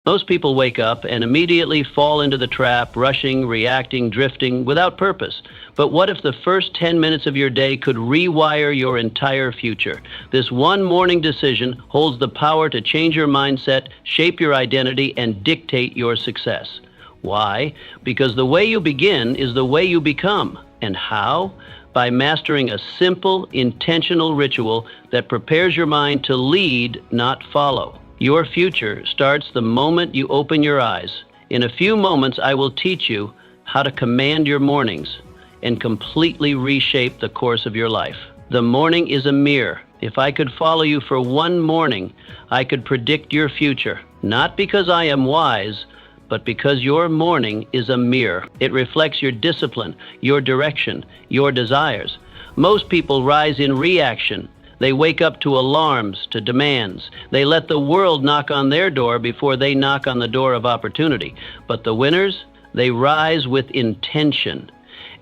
Most people wake up and immediately fall into the trap, rushing, reacting, drifting, without purpose. But what if the first 10 minutes of your day could rewire your entire future? This one morning decision holds the power to change your mindset, shape your identity, and dictate your success. Why? Because the way you begin is the way you become. And how? By mastering a simple, intentional ritual that prepares your mind to lead, not follow. Your future starts the moment you open your eyes. In a few moments, I will teach you how to command your mornings and completely reshape the course of your life. The morning is a mirror. If I could follow you for one morning, I could predict your future, not because I am wise, but because your morning is a mirror. It reflects your discipline, your direction, your desires. Most people rise in reaction. They wake up to alarms, to demands. They let the world knock on their door before they knock on the door of opportunity. But the winners, they rise with intention.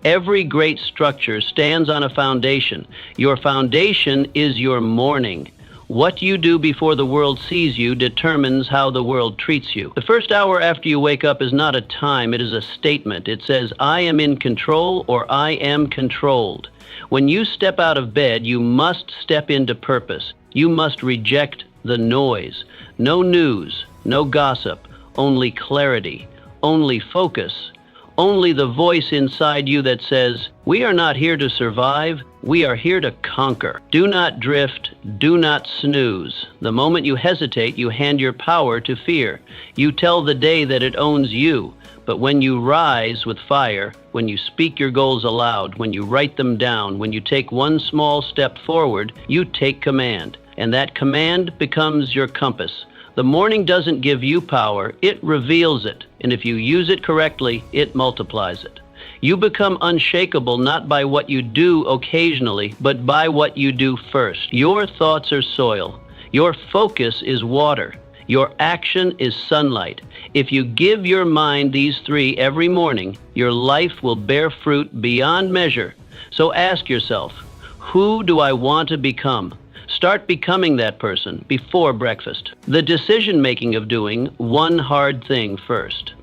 Every great structure stands on a foundation. Your foundation is your morning. What you do before the world sees you determines how the world treats you. The first hour after you wake up is not a time, it is a statement. It says, I am in control or I am controlled. When you step out of bed, you must step into purpose. You must reject the noise. No news, no gossip, only clarity, only focus, only the voice inside you that says, we are not here to survive, we are here to conquer. Do not drift, do not snooze. The moment you hesitate, you hand your power to fear. You tell the day that it owns you. But when you rise with fire, when you speak your goals aloud, when you write them down, when you take one small step forward, you take command. And that command becomes your compass. The morning doesn't give you power, it reveals it. And if you use it correctly, it multiplies it. You become unshakable not by what you do occasionally, but by what you do first. Your thoughts are soil. Your focus is water. Your action is sunlight. If you give your mind these three every morning, your life will bear fruit beyond measure. So ask yourself, who do I want to become? Start becoming that person before breakfast. The decision-making of doing one hard thing first.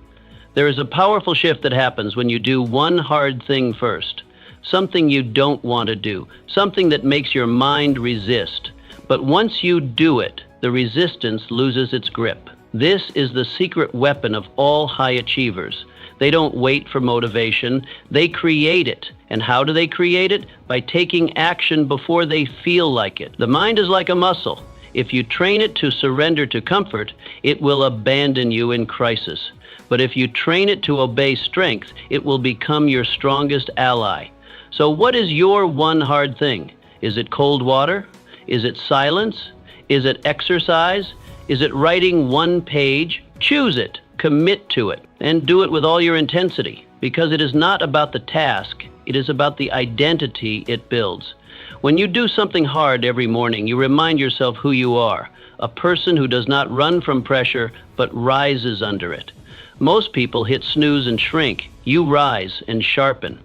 There is a powerful shift that happens when you do one hard thing first. Something you don't want to do, something that makes your mind resist. But once you do it, the resistance loses its grip. This is the secret weapon of all high achievers. They don't wait for motivation, they create it. And how do they create it? By taking action before they feel like it. The mind is like a muscle. If you train it to surrender to comfort, it will abandon you in crisis. But if you train it to obey strength, it will become your strongest ally. So what is your one hard thing? Is it cold water? Is it silence? Is it exercise? Is it writing one page? Choose it, commit to it, and do it with all your intensity, because it is not about the task, it is about the identity it builds. When you do something hard every morning, you remind yourself who you are, a person who does not run from pressure, but rises under it. Most people hit snooze and shrink. You rise and sharpen.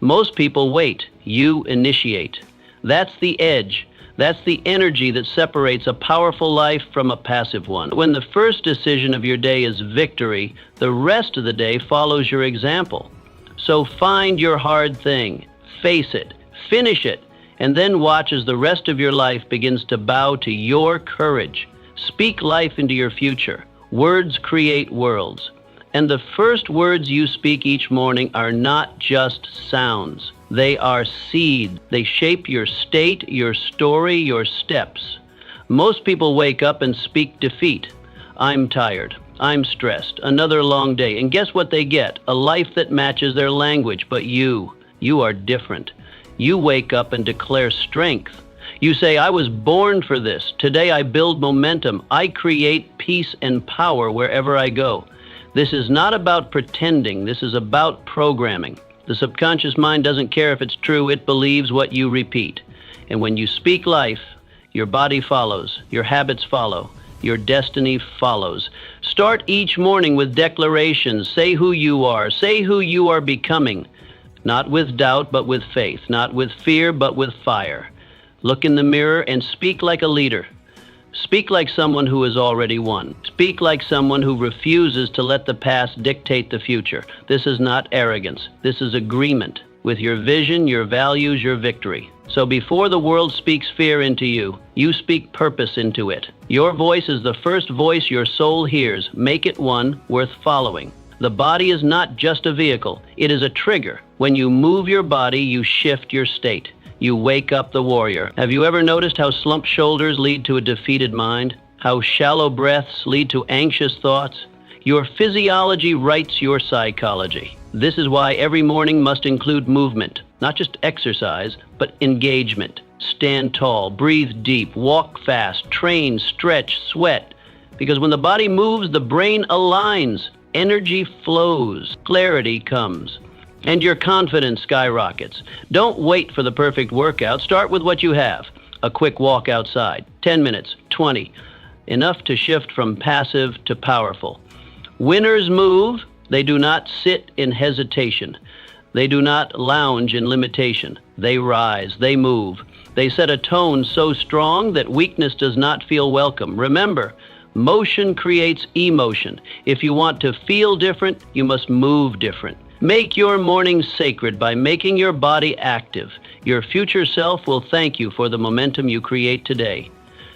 Most people wait. You initiate. That's the edge. That's the energy that separates a powerful life from a passive one. When the first decision of your day is victory, the rest of the day follows your example. So find your hard thing, face it, finish it, and then watch as the rest of your life begins to bow to your courage. Speak life into your future. Words create worlds. And the first words you speak each morning are not just sounds. They are seed. They shape your state, your story, your steps. Most people wake up and speak defeat. I'm tired. I'm stressed. Another long day. And guess what they get? A life that matches their language. But you are different. You wake up and declare strength. You say, I was born for this. Today I build momentum. I create peace and power wherever I go. This is not about pretending. This is about programming. The subconscious mind doesn't care if it's true. It believes what you repeat. And when you speak life, your body follows. Your habits follow. Your destiny follows. Start each morning with declarations. Say who you are. Say who you are becoming. Not with doubt, but with faith. Not with fear, but with fire. Look in the mirror and speak like a leader. Speak like someone who has already won. Speak like someone who refuses to let the past dictate the future. This is not arrogance. This is agreement with your vision, your values, your victory. So before the world speaks fear into you, you speak purpose into it. Your voice is the first voice your soul hears. Make it one worth following. The body is not just a vehicle. It is a trigger. When you move your body, you shift your state. You wake up the warrior. Have you ever noticed how slumped shoulders lead to a defeated mind? How shallow breaths lead to anxious thoughts? Your physiology writes your psychology. This is why every morning must include movement, not just exercise, but engagement. Stand tall, breathe deep, walk fast, train, stretch, sweat. Because when the body moves, the brain aligns, energy flows, clarity comes, and your confidence skyrockets. Don't wait for the perfect workout. Start with what you have. A quick walk outside, 10 minutes, 20, enough to shift from passive to powerful. Winners move. They do not sit in hesitation. They do not lounge in limitation. They rise, they move. They set a tone so strong that weakness does not feel welcome. Remember, motion creates emotion. If you want to feel different, you must move different. Make your morning sacred by making your body active. Your future self will thank you for the momentum you create today.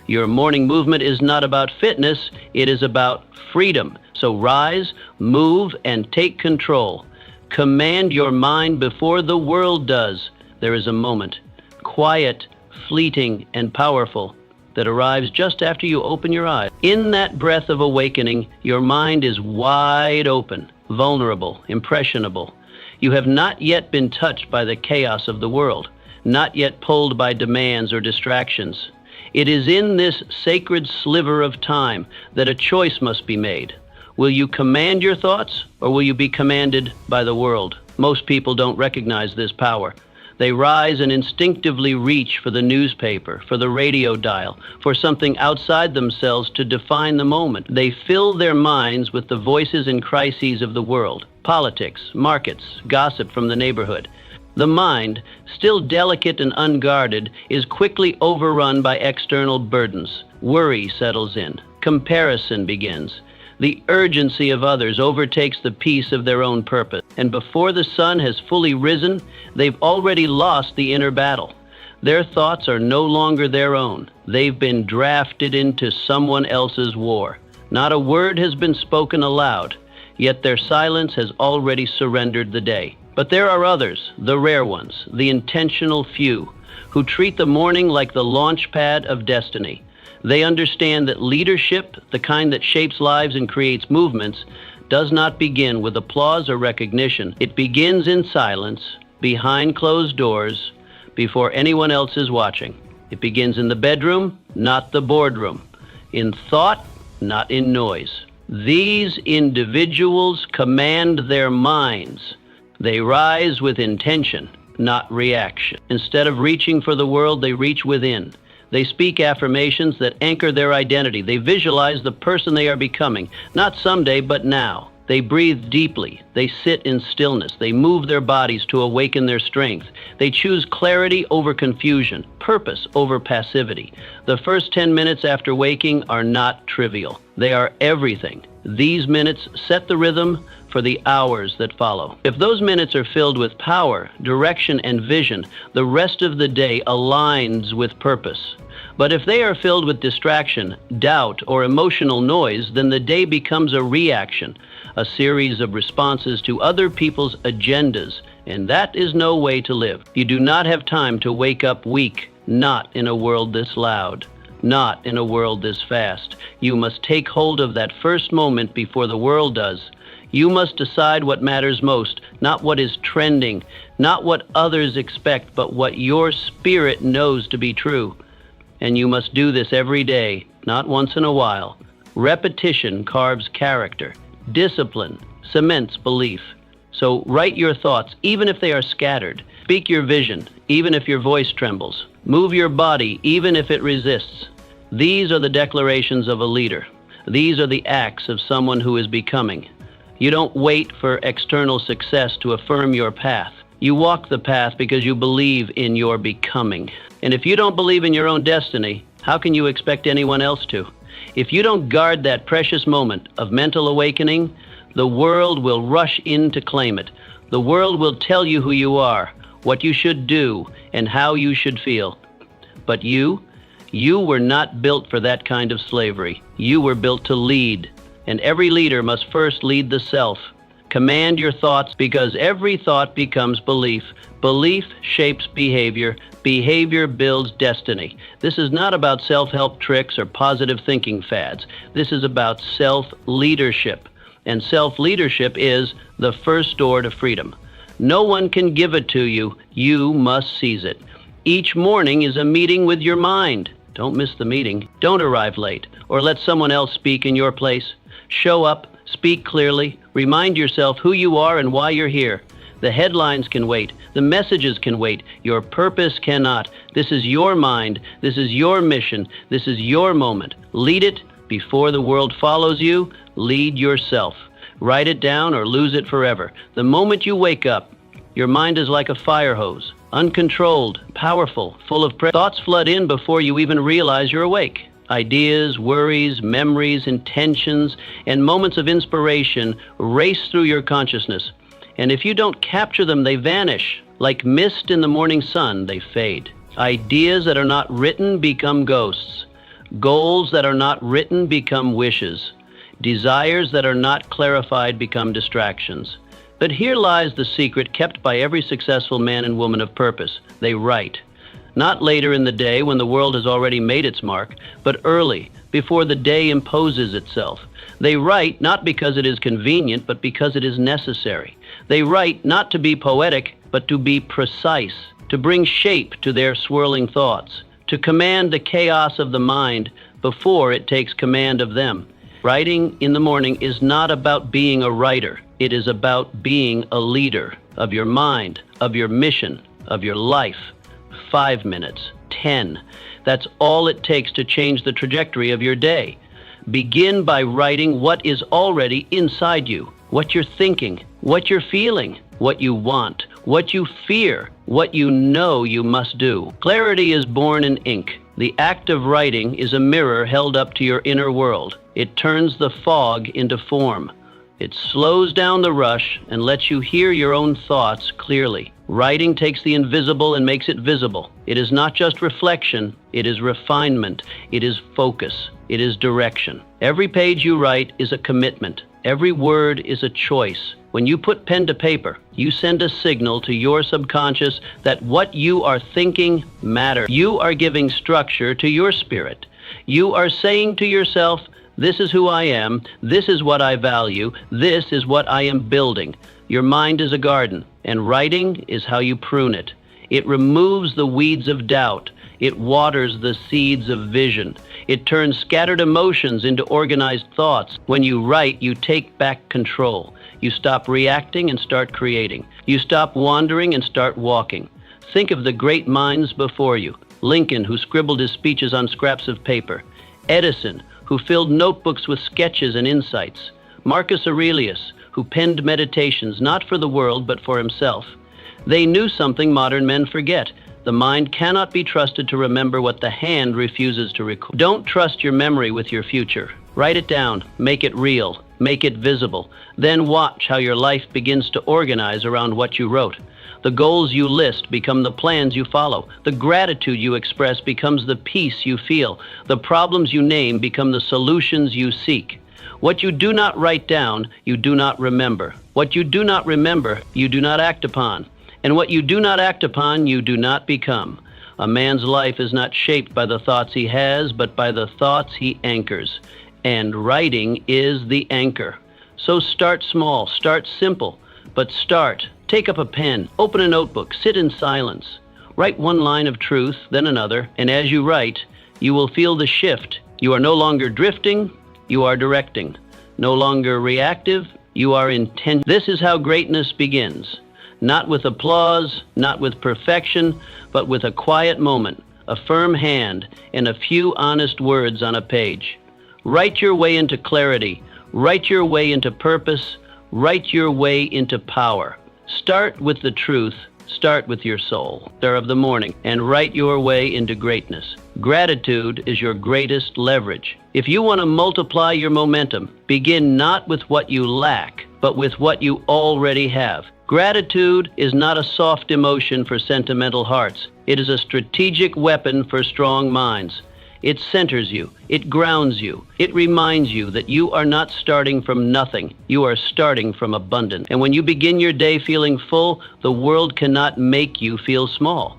Your morning movement is not about fitness, it is about freedom. So rise, move, and take control. Command your mind before the world does. There is a moment, quiet, fleeting, and powerful, that arrives just after you open your eyes. In that breath of awakening, your mind is wide open, vulnerable, impressionable. You have not yet been touched by the chaos of the world, not yet pulled by demands or distractions. It is in this sacred sliver of time that a choice must be made. Will you command your thoughts, or will you be commanded by the world? Most people don't recognize this power. They rise and instinctively reach for the newspaper, for the radio dial, for something outside themselves to define the moment. They fill their minds with the voices and crises of the world, politics, markets, gossip from the neighborhood. The mind, still delicate and unguarded, is quickly overrun by external burdens. Worry settles in. Comparison begins. The urgency of others overtakes the peace of their own purpose. And before the sun has fully risen, they've already lost the inner battle. Their thoughts are no longer their own. They've been drafted into someone else's war. Not a word has been spoken aloud, yet their silence has already surrendered the day. But there are others, the rare ones, the intentional few, who treat the morning like the launch pad of destiny. They understand that leadership, the kind that shapes lives and creates movements, does not begin with applause or recognition. It begins in silence, behind closed doors, before anyone else is watching. It begins in the bedroom, not the boardroom. In thought, not in noise. These individuals command their minds. They rise with intention, not reaction. Instead of reaching for the world, they reach within. They speak affirmations that anchor their identity. They visualize the person they are becoming, not someday, but now. They breathe deeply. They sit in stillness. They move their bodies to awaken their strength. They choose clarity over confusion, purpose over passivity. The first 10 minutes after waking are not trivial. They are everything. These minutes set the rhythm for the hours that follow. If those minutes are filled with power, direction, and vision, the rest of the day aligns with purpose. But if they are filled with distraction, doubt, or emotional noise, then the day becomes a reaction, a series of responses to other people's agendas, and that is no way to live. You do not have time to wake up weak, not in a world this loud, not in a world this fast. You must take hold of that first moment before the world does. You must decide what matters most, not what is trending, not what others expect, but what your spirit knows to be true. And you must do this every day, not once in a while. Repetition carves character. Discipline cements belief. So write your thoughts, even if they are scattered. Speak your vision, even if your voice trembles. Move your body, even if it resists. These are the declarations of a leader. These are the acts of someone who is becoming. You don't wait for external success to affirm your path. You walk the path because you believe in your becoming. And if you don't believe in your own destiny, how can you expect anyone else to? If you don't guard that precious moment of mental awakening, the world will rush in to claim it. The world will tell you who you are, what you should do, and how you should feel. But you were not built for that kind of slavery. You were built to lead, and every leader must first lead the self. Command your thoughts, because every thought becomes belief. Belief shapes behavior. Behavior builds destiny. This is not about self-help tricks or positive thinking fads. This is about self-leadership. And self-leadership is the first door to freedom. No one can give it to you. You must seize it. Each morning is a meeting with your mind. Don't miss the meeting. Don't arrive late or let someone else speak in your place. Show up, speak clearly, remind yourself who you are and why you're here. The headlines can wait. The messages can wait. Your purpose cannot. This is your mind. This is your mission. This is your moment. Lead it before the world follows you. Lead yourself. Write it down or lose it forever. The moment you wake up, your mind is like a fire hose, uncontrolled, powerful, full of thoughts flood in before you even realize you're awake. Ideas, worries, memories, intentions, and moments of inspiration race through your consciousness. And if you don't capture them, they vanish. Like mist in the morning sun, they fade. Ideas that are not written become ghosts. Goals that are not written become wishes. Desires that are not clarified become distractions. But here lies the secret kept by every successful man and woman of purpose. They write. Not later in the day when the world has already made its mark, but early, before the day imposes itself. They write not because it is convenient, but because it is necessary. They write not to be poetic, but to be precise, to bring shape to their swirling thoughts, to command the chaos of the mind before it takes command of them. Writing in the morning is not about being a writer. It is about being a leader of your mind, of your mission, of your life. 5 minutes, 10. That's all it takes to change the trajectory of your day. Begin by writing what is already inside you, what you're thinking, what you're feeling, what you want, what you fear, what you know you must do. Clarity is born in ink. The act of writing is a mirror held up to your inner world. It turns the fog into form. It slows down the rush and lets you hear your own thoughts clearly. Writing takes the invisible and makes it visible. It is not just reflection, it is refinement, it is focus, it is direction. Every page you write is a commitment. Every word is a choice. When you put pen to paper, you send a signal to your subconscious that what you are thinking matters. You are giving structure to your spirit. You are saying to yourself, this is who I am, this is what I value, this is what I am building. Your mind is a garden, and writing is how you prune it. It removes the weeds of doubt. It waters the seeds of vision. It turns scattered emotions into organized thoughts. When you write, you take back control. You stop reacting and start creating. You stop wandering and start walking. Think of the great minds before you. Lincoln, who scribbled his speeches on scraps of paper. Edison, who filled notebooks with sketches and insights. Marcus Aurelius, who penned meditations not for the world but for himself. They knew something modern men forget. The mind cannot be trusted to remember what the hand refuses to record. Don't trust your memory with your future. Write it down, make it real, make it visible. Then watch how your life begins to organize around what you wrote. The goals you list become the plans you follow. The gratitude you express becomes the peace you feel. The problems you name become the solutions you seek. What you do not write down, you do not remember. What you do not remember, you do not act upon. And what you do not act upon, you do not become. A man's life is not shaped by the thoughts he has, but by the thoughts he anchors. And writing is the anchor. So start small, start simple, but start. Take up a pen, open a notebook, sit in silence. Write one line of truth, then another, and as you write, you will feel the shift. You are no longer drifting, you are directing. No longer reactive, you are intent. This is how greatness begins. Not with applause, not with perfection, but with a quiet moment, a firm hand, and a few honest words on a page. Write your way into clarity. Write your way into purpose. Write your way into power. Start with the truth, Start with your soul, star of the morning, and write your way into greatness. Gratitude is your greatest leverage. If you want to multiply your momentum, begin not with what you lack, but with what you already have. Gratitude is not a soft emotion for sentimental hearts. It is a strategic weapon for strong minds. It centers you. It grounds you. It reminds you that you are not starting from nothing. You are starting from abundance. And when you begin your day feeling full, the world cannot make you feel small.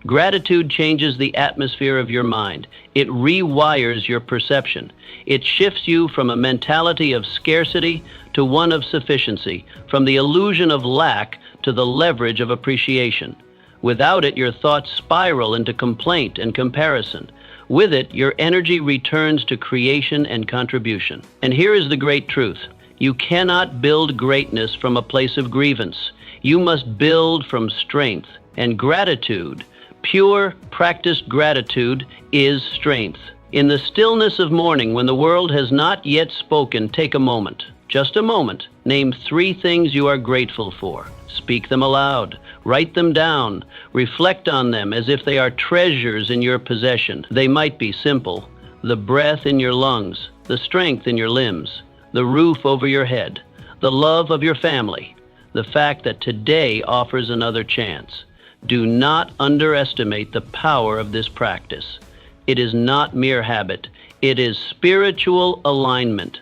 Gratitude changes the atmosphere of your mind. It rewires your perception. It shifts you from a mentality of scarcity to one of sufficiency, from the illusion of lack to the leverage of appreciation. Without it, your thoughts spiral into complaint and comparison. With it, your energy returns to creation and contribution. And here is the great truth. You cannot build greatness from a place of grievance. You must build from strength. And gratitude, pure, practiced gratitude, is strength. In the stillness of morning, when the world has not yet spoken, take a moment. Just a moment. Name 3 things you are grateful for. Speak them aloud. Write them down. Reflect on them as if they are treasures in your possession. They might be simple. The breath in your lungs, the strength in your limbs, the roof over your head, the love of your family, the fact that today offers another chance. Do not underestimate the power of this practice. It is not mere habit. It is spiritual alignment.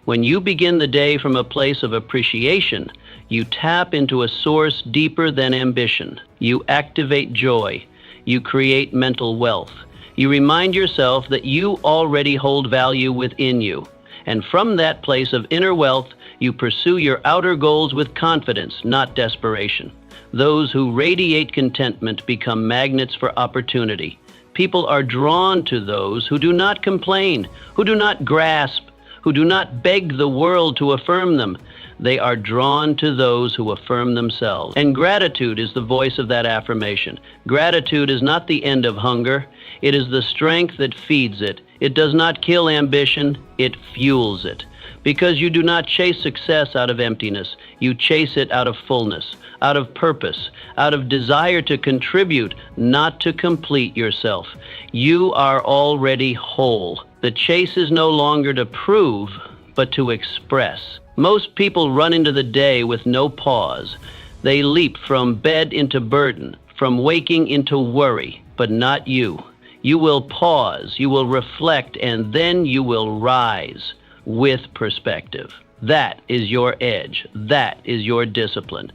When you begin the day from a place of appreciation, you tap into a source deeper than ambition. You activate joy. You create mental wealth. You remind yourself that you already hold value within you. And from that place of inner wealth, you pursue your outer goals with confidence, not desperation. Those who radiate contentment become magnets for opportunity. People are drawn to those who do not complain, who do not grasp, who do not beg the world to affirm them. They are drawn to those who affirm themselves. And gratitude is the voice of that affirmation. Gratitude is not the end of hunger. It is the strength that feeds it. It does not kill ambition. It fuels it. Because you do not chase success out of emptiness. You chase it out of fullness, out of purpose, out of desire to contribute, not to complete yourself. You are already whole. The chase is no longer to prove, but to express. Most people run into the day with no pause. They leap from bed into burden, from waking into worry, but not you. You will pause, you will reflect, and then you will rise with perspective. That is your edge. That is your discipline.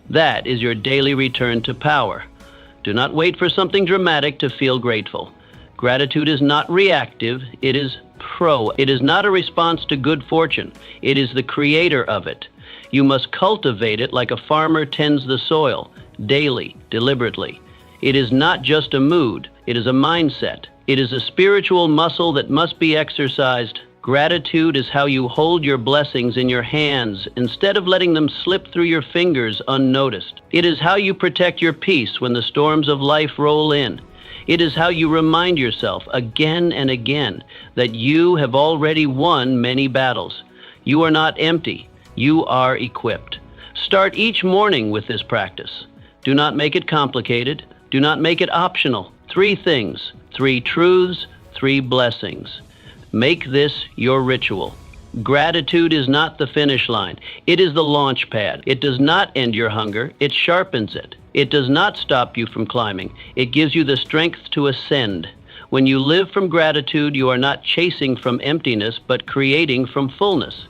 That is your daily return to power. Do not wait for something dramatic to feel grateful. Gratitude is not reactive, it is pro. It is not a response to good fortune. It is the creator of it. You must cultivate it like a farmer tends the soil, daily, deliberately. It is not just a mood, it is a mindset. It is a spiritual muscle that must be exercised. Gratitude is how you hold your blessings in your hands instead of letting them slip through your fingers unnoticed. It is how you protect your peace when the storms of life roll in. It is how you remind yourself again and again that you have already won many battles. You are not empty. You are equipped. Start each morning with this practice. Do not make it complicated. Do not make it optional. 3 things, 3 truths, 3 blessings. Make this your ritual. Gratitude is not the finish line. It is the launch pad. It does not end your hunger. It sharpens it. It does not stop you from climbing. It gives you the strength to ascend. When you live from gratitude, you are not chasing from emptiness, but creating from fullness.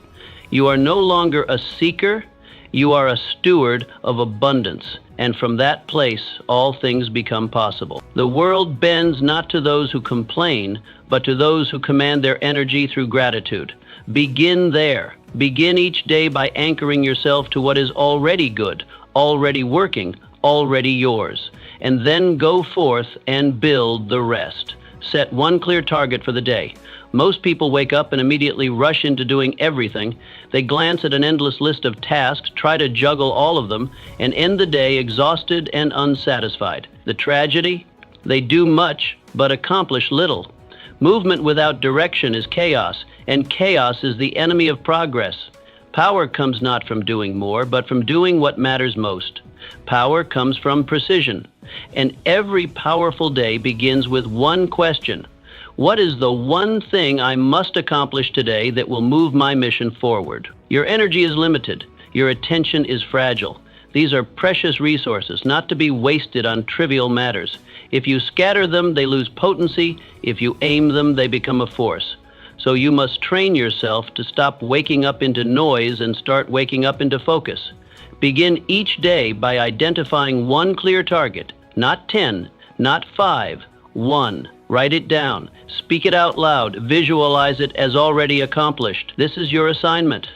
You are no longer a seeker. You are a steward of abundance. And from that place, all things become possible. The world bends not to those who complain, but to those who command their energy through gratitude. Begin there. Begin each day by anchoring yourself to what is already good, already working, already yours. And then go forth and build the rest. Set one clear target for the day. Most people wake up and immediately rush into doing everything. They glance at an endless list of tasks, try to juggle all of them, and end the day exhausted and unsatisfied. The tragedy? They do much, but accomplish little. Movement without direction is chaos, and chaos is the enemy of progress. Power comes not from doing more, but from doing what matters most. Power comes from precision. And every powerful day begins with one question. What is the one thing I must accomplish today that will move my mission forward? Your energy is limited. Your attention is fragile. These are precious resources, not to be wasted on trivial matters. If you scatter them, they lose potency. If you aim them, they become a force. So you must train yourself to stop waking up into noise and start waking up into focus. Begin each day by identifying one clear target, not 10, not 5, 1. Write it down, speak it out loud, visualize it as already accomplished. This is your assignment.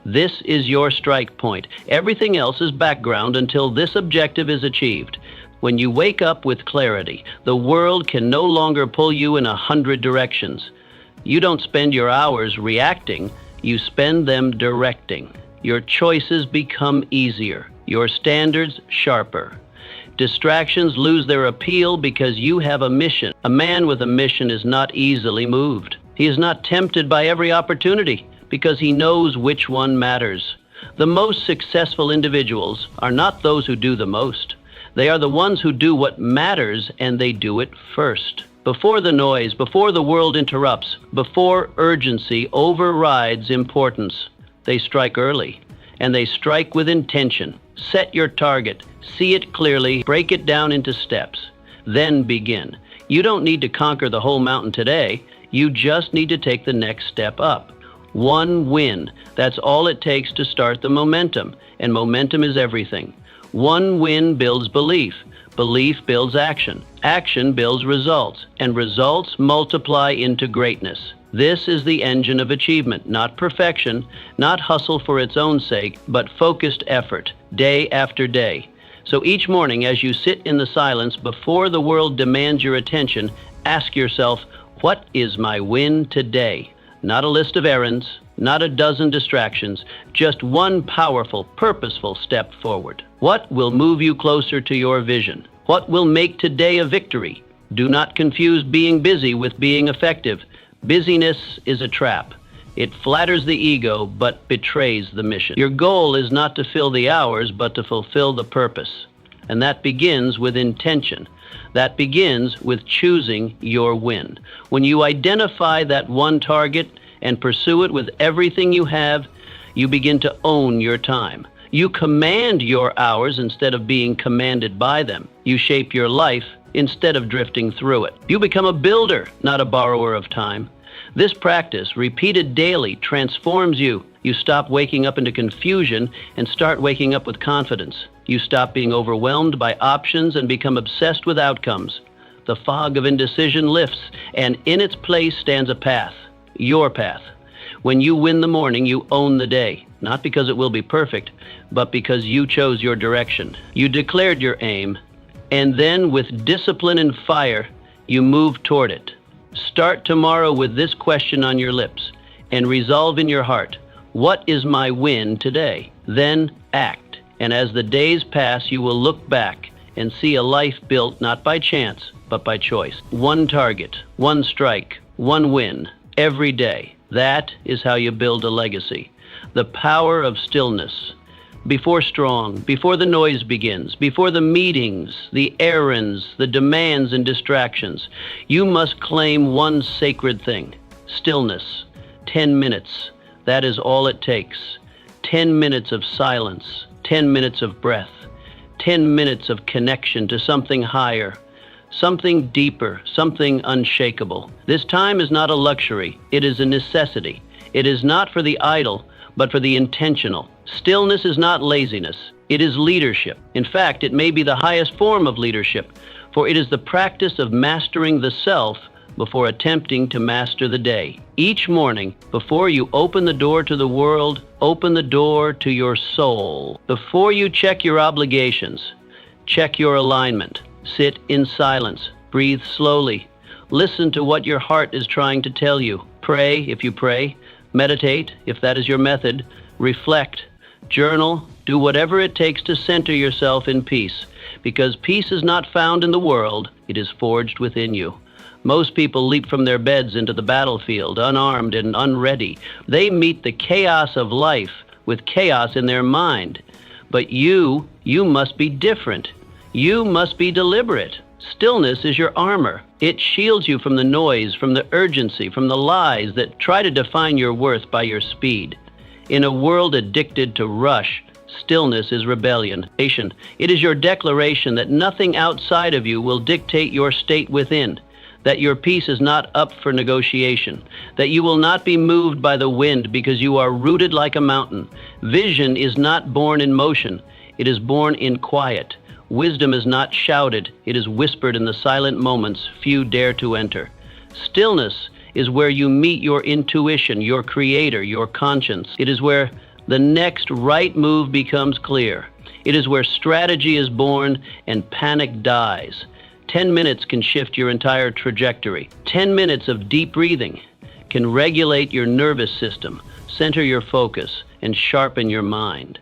This is your strike point. Everything else is background until this objective is achieved. When you wake up with clarity, the world can no longer pull you in 100 directions. You don't spend your hours reacting, you spend them directing. Your choices become easier, your standards sharper. Distractions lose their appeal because you have a mission. A man with a mission is not easily moved. He is not tempted by every opportunity because he knows which one matters. The most successful individuals are not those who do the most. They are the ones who do what matters, and they do it first. Before the noise, before the world interrupts, before urgency overrides importance, they strike early, and they strike with intention. Set your target, see it clearly, break it down into steps, then begin. You don't need to conquer the whole mountain today. You just need to take the next step up. One win, that's all it takes to start the momentum, and momentum is everything. One win builds belief. Belief builds action. Action builds results, and results multiply into greatness. This is the engine of achievement, not perfection, not hustle for its own sake, but focused effort, day after day. So each morning, as you sit in the silence before the world demands your attention, ask yourself, what is my win today? Not a list of errands, not a dozen distractions, just one powerful, purposeful step forward. What will move you closer to your vision? What will make today a victory? Do not confuse being busy with being effective. Busyness is a trap. It flatters the ego, but betrays the mission. Your goal is not to fill the hours, but to fulfill the purpose. And that begins with intention. That begins with choosing your win. When you identify that one target and pursue it with everything you have, you begin to own your time. You command your hours instead of being commanded by them. You shape your life instead of drifting through it. You become a builder, not a borrower of time. This practice, repeated daily, transforms you. You stop waking up into confusion and start waking up with confidence. You stop being overwhelmed by options and become obsessed with outcomes. The fog of indecision lifts, and in its place stands a path, your path. When you win the morning, you own the day, not because it will be perfect, but because you chose your direction. You declared your aim, and then with discipline and fire, you move toward it. Start tomorrow with this question on your lips and resolve in your heart, what is my win today? Then act, and as the days pass, you will look back and see a life built not by chance, but by choice. One target, one strike, one win, every day. That is how you build a legacy. The power of stillness. Before the noise begins, before the meetings, the errands, the demands and distractions, you must claim one sacred thing, stillness. 10 minutes, that is all it takes. 10 minutes of silence, 10 minutes of breath, 10 minutes of connection to something higher, something deeper, something unshakable. This time is not a luxury, it is a necessity. It is not for the idle, but for the intentional. Stillness is not laziness, it is leadership. In fact, it may be the highest form of leadership, for it is the practice of mastering the self before attempting to master the day. Each morning, before you open the door to the world, open the door to your soul. Before you check your obligations, check your alignment. Sit in silence, breathe slowly. Listen to what your heart is trying to tell you. Pray if you pray. Meditate if that is your method. Reflect. Journal. Do whatever it takes to center yourself in peace, because peace is not found in the world, it is forged within you. Most people leap from their beds into the battlefield, unarmed and unready. They meet the chaos of life with chaos in their mind. But you must be different. You must be deliberate. Stillness is your armor. It shields you from the noise, from the urgency, from the lies that try to define your worth by your speed. In a world addicted to rush, stillness is rebellion. It is your declaration that nothing outside of you will dictate your state within, that your peace is not up for negotiation, that you will not be moved by the wind because you are rooted like a mountain. Vision is not born in motion, it is born in quiet. Wisdom is not shouted, it is whispered in the silent moments few dare to enter. Stillness is where you meet your intuition, your creator, your conscience. It is where the next right move becomes clear. It is where strategy is born and panic dies. 10 minutes can shift your entire trajectory. 10 minutes of deep breathing can regulate your nervous system, center your focus, and sharpen your mind.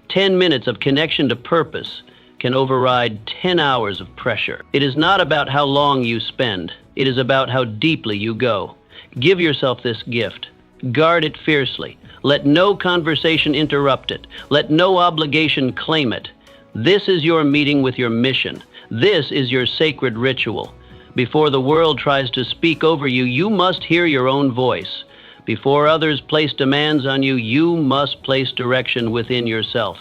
10 minutes of connection to purpose can override 10 hours of pressure. It is not about how long you spend. It is about how deeply you go. Give yourself this gift. Guard it fiercely. Let no conversation interrupt it. Let no obligation claim it. This is your meeting with your mission. This is your sacred ritual. Before the world tries to speak over you, you must hear your own voice. Before others place demands on you, you must place direction within yourself.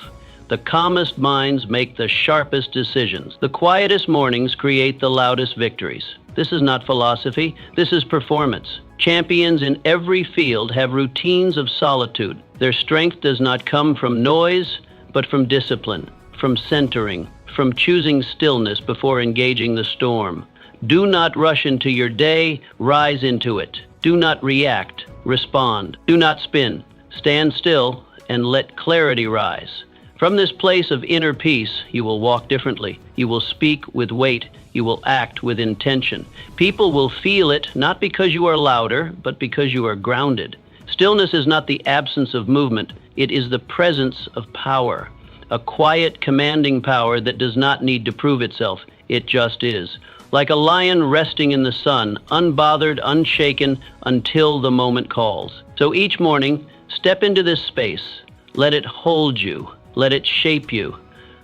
The calmest minds make the sharpest decisions. The quietest mornings create the loudest victories. This is not philosophy, this is performance. Champions in every field have routines of solitude. Their strength does not come from noise, but from discipline, from centering, from choosing stillness before engaging the storm. Do not rush into your day, rise into it. Do not react, respond. Do not spin. Stand still and let clarity rise. From this place of inner peace, you will walk differently. You will speak with weight. You will act with intention. People will feel it, not because you are louder, but because you are grounded. Stillness is not the absence of movement. It is the presence of power. A quiet, commanding power that does not need to prove itself. It just is. Like a lion resting in the sun, unbothered, unshaken, until the moment calls. So each morning, step into this space. Let it hold you. Let it shape you.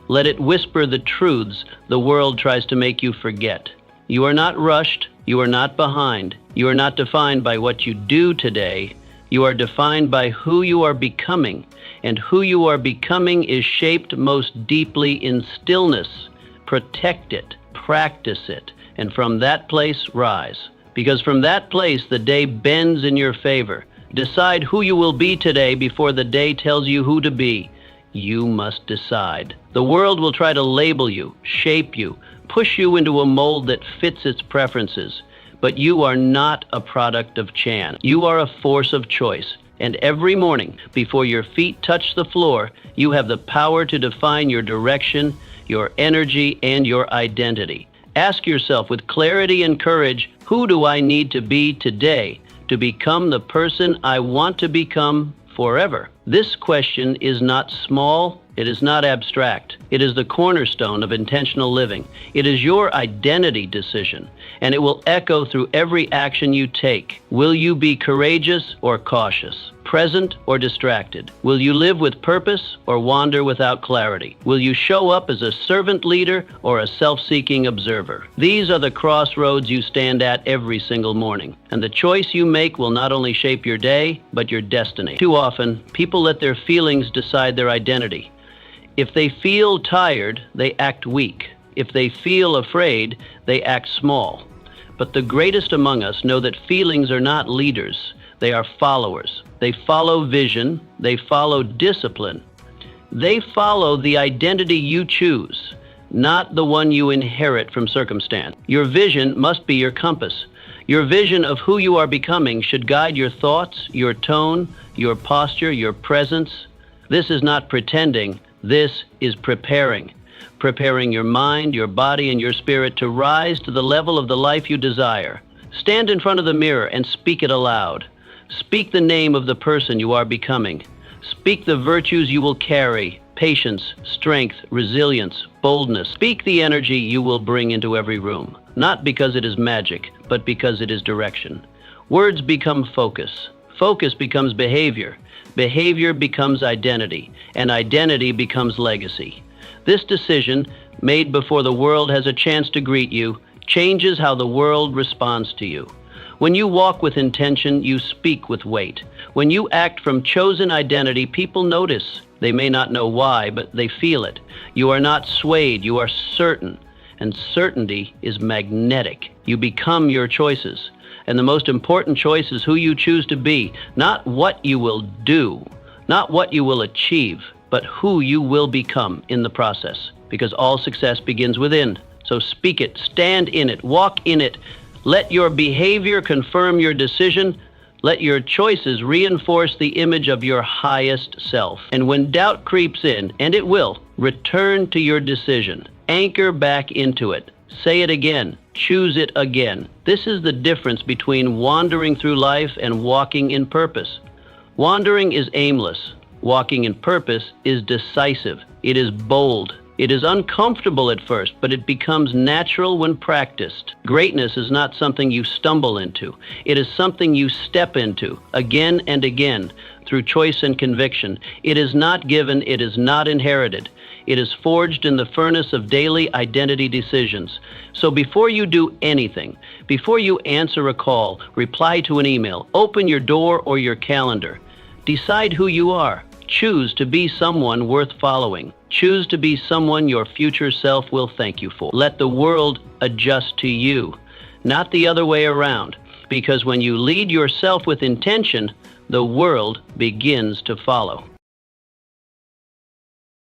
Let it whisper the truths the world tries to make you forget. You are not rushed. You are not behind. You are not defined by what you do today. You are defined by who you are becoming. And who you are becoming is shaped most deeply in stillness. Protect it. Practice it. And from that place, rise. Because from that place, the day bends in your favor. Decide who you will be today before the day tells you who to be. You must decide. The world will try to label you, shape you, push you into a mold that fits its preferences. But you are not a product of chance. You are a force of choice. And every morning, before your feet touch the floor, you have the power to define your direction, your energy, and your identity. Ask yourself with clarity and courage, who do I need to be today to become the person I want to become forever? This question is not small, it is not abstract. It is the cornerstone of intentional living. It is your identity decision, and it will echo through every action you take. Will you be courageous or cautious? Present or distracted? Will you live with purpose or wander without clarity? Will you show up as a servant leader or a self-seeking observer? These are the crossroads you stand at every single morning, and the choice you make will not only shape your day, but your destiny. Too often, people let their feelings decide their identity. If they feel tired, they act weak. If they feel afraid, they act small. But the greatest among us know that feelings are not leaders. They are followers. They follow vision. They follow discipline. They follow the identity you choose, not the one you inherit from circumstance. Your vision must be your compass. Your vision of who you are becoming should guide your thoughts, your tone, your posture, your presence. This is not pretending. This is preparing. Preparing your mind, your body, and your spirit to rise to the level of the life you desire. Stand in front of the mirror and speak it aloud. Speak the name of the person you are becoming. Speak the virtues you will carry: patience, strength, resilience, boldness. Speak the energy you will bring into every room, not because it is magic, but because it is direction. Words become focus. Focus becomes behavior. Behavior becomes identity, and identity becomes legacy. This decision, made before the world has a chance to greet you, changes how the world responds to you. When you walk with intention, you speak with weight. When you act from chosen identity, people notice. They may not know why, but they feel it. You are not swayed, you are certain. And certainty is magnetic. You become your choices. And the most important choice is who you choose to be, not what you will do, not what you will achieve, but who you will become in the process. Because all success begins within. So speak it, stand in it, walk in it. Let your behavior confirm your decision. Let your choices reinforce the image of your highest self. And when doubt creeps in, and it will, return to your decision. Anchor back into it. Say it again. Choose it again. This is the difference between wandering through life and walking in purpose. Wandering is aimless. Walking in purpose is decisive. It is bold. It is uncomfortable at first, but it becomes natural when practiced. Greatness is not something you stumble into. It is something you step into again and again through choice and conviction. It is not given, it is not inherited. It is forged in the furnace of daily identity decisions. So before you do anything, before you answer a call, reply to an email, open your door or your calendar, decide who you are. Choose to be someone worth following. Choose to be someone your future self will thank you for. Let the world adjust to you, not the other way around. Because when you lead yourself with intention, the world begins to follow.